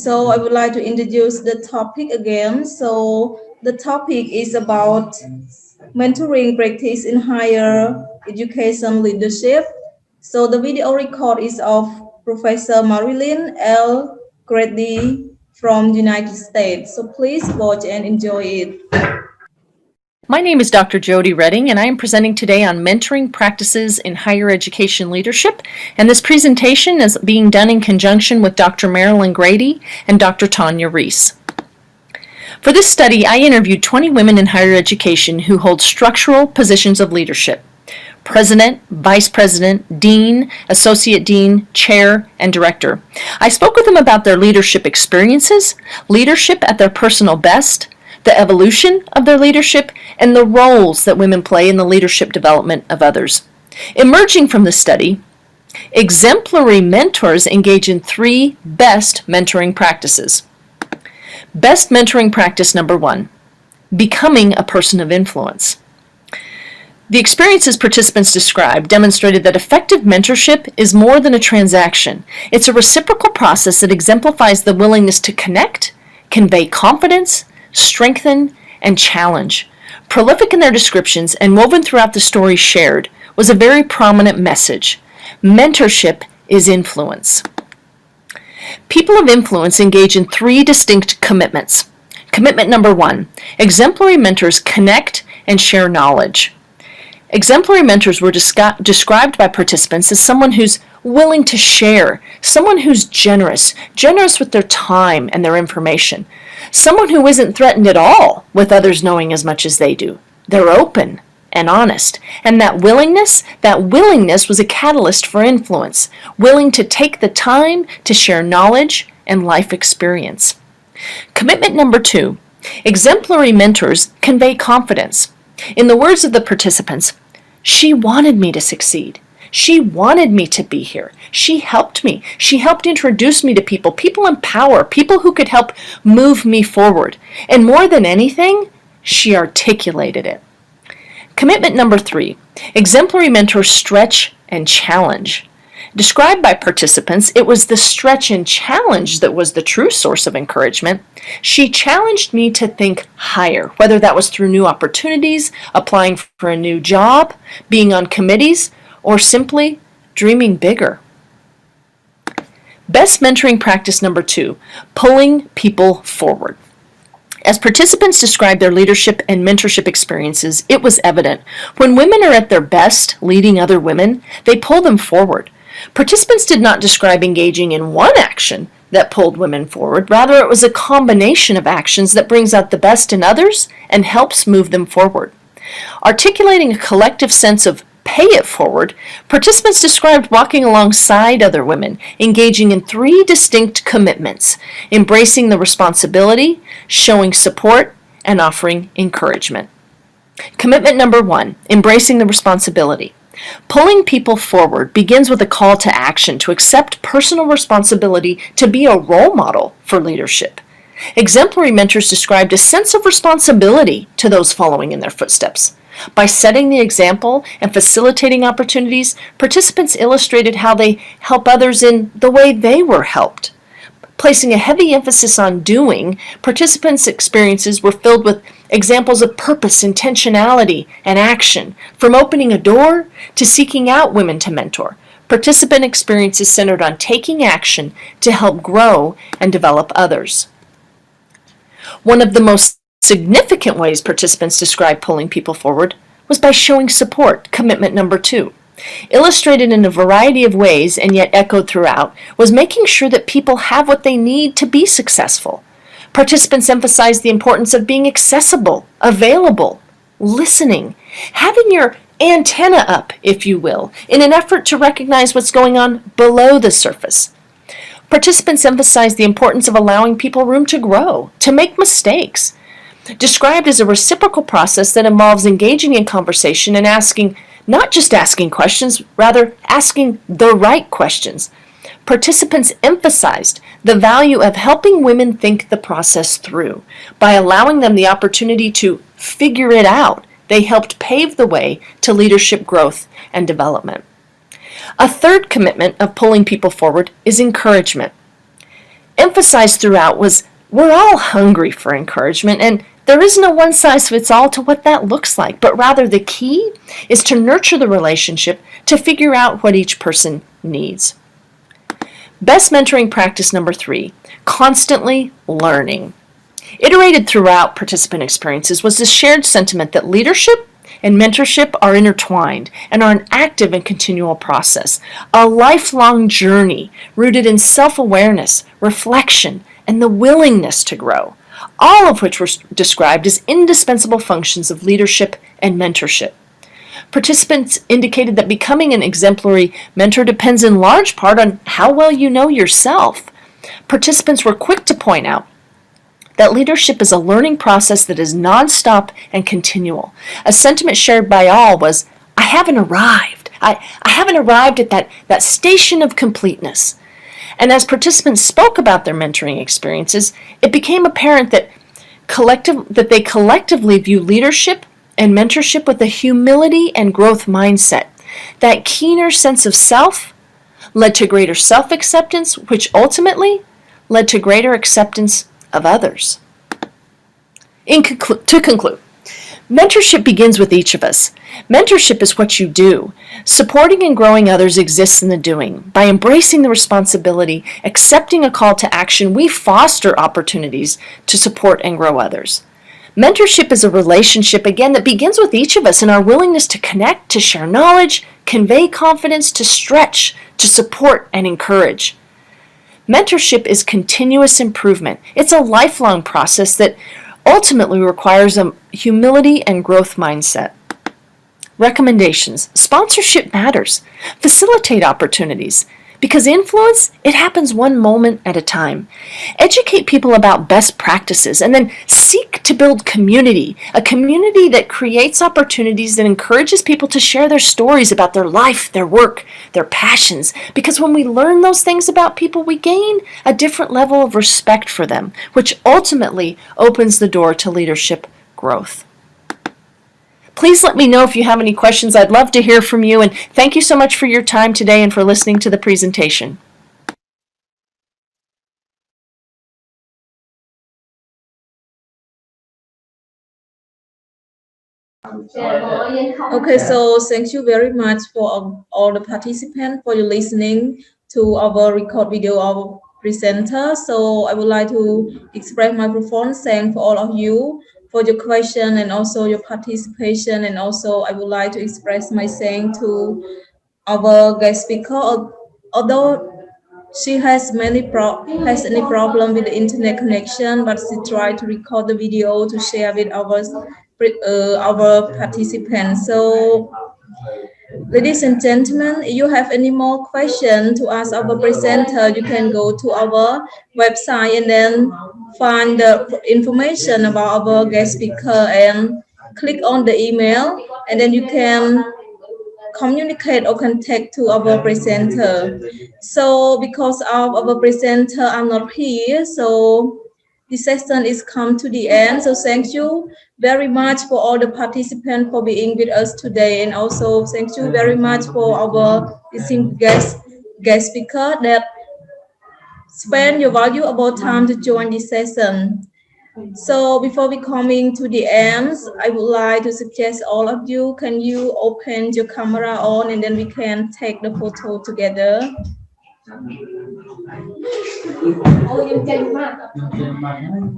So I would like to introduce the topic again. So the topic is about mentoring practice in higher education leadership. So the video record is of Professor Marilyn L. Grady from United States. So please watch and enjoy it. My name is Dr. Jody Redding, and I am presenting today on mentoring practices in higher education leadership. And this presentation is being done in conjunction with Dr. Marilyn Grady and Dr. Tanya Reese. For this study, I interviewed 20 women in higher education who hold structural positions of leadership: president, vice president, dean, associate dean, chair, and director. I spoke with them about their leadership experiences, leadership at their personal best, the evolution of their leadership, and the roles that women play in the leadership development of others. Emerging from the study, exemplary mentors engage in 3 best mentoring practices. Best mentoring practice number 1, becoming a person of influence. The experiences participants described demonstrated that effective mentorship is more than a transaction. It's a reciprocal process that exemplifies the willingness to connect, convey confidence, strengthen, and challenge. Prolific in their descriptions and woven throughout the stories shared was a very prominent message: mentorship is influence. People of influence engage in 3 distinct commitments. Commitment number 1, exemplary mentors connect and share knowledge. Exemplary mentors were described by participants as someone who's willing to share, someone who's generous with their time and their information, someone who isn't threatened at all with others knowing as much as they do. They're open and honest, and that willingness was a catalyst for influence, willing to take the time to share knowledge and life experience. Commitment number 2, exemplary mentors convey confidence. In the words of the participants, she wanted me to succeed. She wanted me to be here. She helped me. She helped introduce me to people in power, people who could help move me forward. And more than anything, she articulated it. Commitment number 3, exemplary mentors stretch and challenge. Described by participants, it was the stretch and challenge that was the true source of encouragement. She challenged me to think higher, whether that was through new opportunities, applying for a new job, being on committees, or simply dreaming bigger. Best mentoring practice number 2, pulling people forward. As participants described their leadership and mentorship experiences, it was evident when women are at their best leading other women, they pull them forward. Participants did not describe engaging in one action that pulled women forward. Rather, it was a combination of actions that brings out the best in others and helps move them forward. Articulating a collective sense of pay it forward, participants described walking alongside other women, engaging in 3 distinct commitments: embracing the responsibility, showing support, and offering encouragement. Commitment number 1, embracing the responsibility. Pulling people forward begins with a call to action to accept personal responsibility to be a role model for leadership. Exemplary mentors described a sense of responsibility to those following in their footsteps. By setting the example and facilitating opportunities, participants illustrated how they help others in the way they were helped. Placing a heavy emphasis on doing, participants' experiences were filled with examples of purpose, intentionality, and action, from opening a door to seeking out women to mentor. Participant experiences centered on taking action to help grow and develop others. One of the most significant ways participants described pulling people forward was by showing support, commitment number 2. Illustrated in a variety of ways and yet echoed throughout, was making sure that people have what they need to be successful. Participants emphasized the importance of being accessible, available, listening, having your antenna up, if you will, in an effort to recognize what's going on below the surface. Participants emphasized the importance of allowing people room to grow, to make mistakes, described as a reciprocal process that involves engaging in conversation and not just asking questions, rather asking the right questions. Participants emphasized the value of helping women think the process through. By allowing them the opportunity to figure it out, they helped pave the way to leadership growth and development. A third commitment of pulling people forward is encouragement. emphasized throughout was we're all hungry for encouragement, and there is no one size fits all to what that looks like, but rather the key is to nurture the relationship to figure out what each person needs. Best mentoring practice number 3, constantly learning. Iterated throughout participant experiences was the shared sentiment that leadership and mentorship are intertwined and are an active and continual process, a lifelong journey rooted in self-awareness, reflection, and the willingness to grow, all of which were described as indispensable functions of leadership and mentorship. Participants indicated that becoming an exemplary mentor depends in large part on how well you know yourself. Participants were quick to point out that leadership is a learning process that is nonstop and continual. A sentiment shared by all was, I haven't arrived. I haven't arrived at that station of completeness. And as participants spoke about their mentoring experiences, it became apparent that they collectively view leadership and mentorship with a humility and growth mindset. That keener sense of self led to greater self-acceptance, which ultimately led to greater acceptance of others. To conclude, mentorship begins with each of us. Mentorship is what you do. Supporting and growing others exists in the doing. By embracing the responsibility, accepting a call to action, we foster opportunities to support and grow others. Mentorship is a relationship, again, that begins with each of us in our willingness to connect, to share knowledge, convey confidence, to stretch, to support, and encourage. Mentorship is continuous improvement. It's a lifelong process that ultimately requires a humility and growth mindset. Recommendations. Sponsorship matters. Facilitate opportunities. Because influence, it happens one moment at a time. Educate people about best practices and then seek to build community, a community that creates opportunities that encourages people to share their stories about their life, their work, their passions. Because when we learn those things about people, we gain a different level of respect for them, which ultimately opens the door to leadership growth. Please let me know if you have any questions. I'd love to hear from you, and thank you so much for your time today and for listening to the presentation. Okay, so thank you very much for all the participants for your listening to our record video of our presenter. So I would like to express my profound thanks for all of you for your question and also your participation. And also I would like to express my thanks to our guest speaker. Although she has any problem with the internet connection, but she tried to record the video to share with our participants. So, ladies and gentlemen, if you have any more questions to ask our presenter, you can go to our website and then find the information about our guest speaker and click on the email, and then you can communicate or contact to our presenter. So because of our presenter are not here, so the session is come to the end. So thank you very much for all the participants for being with us today, and also thank you very much for our distinguished guest speaker that spend your valuable time to join this session. So before we coming to the end, I would like to suggest all of you, can you open your camera on and then we can take the photo together.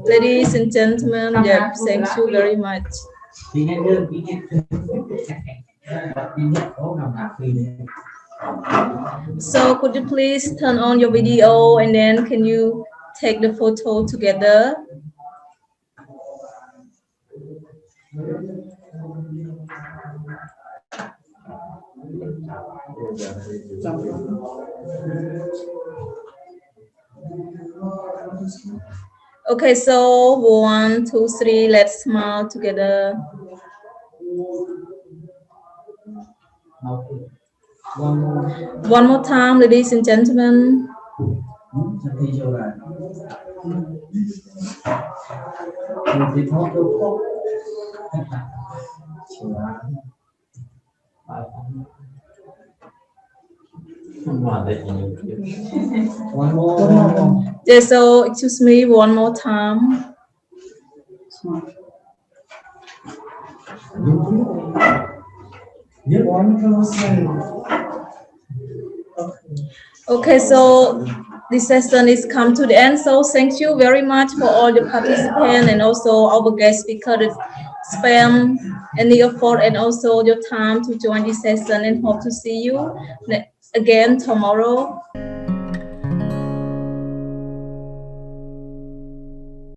Ladies and gentlemen, yeah, thank you very much. So could you please turn on your video and then can you take the photo together? Okay, so 1, 2, 3, let's smile together. One more time, ladies and gentlemen. One more. Yeah, so excuse me one more time. Okay, so this session is come to the end. So thank you very much for all the participants and also our guest speaker that spend any effort and also your time to join this session, and hope to see you again tomorrow.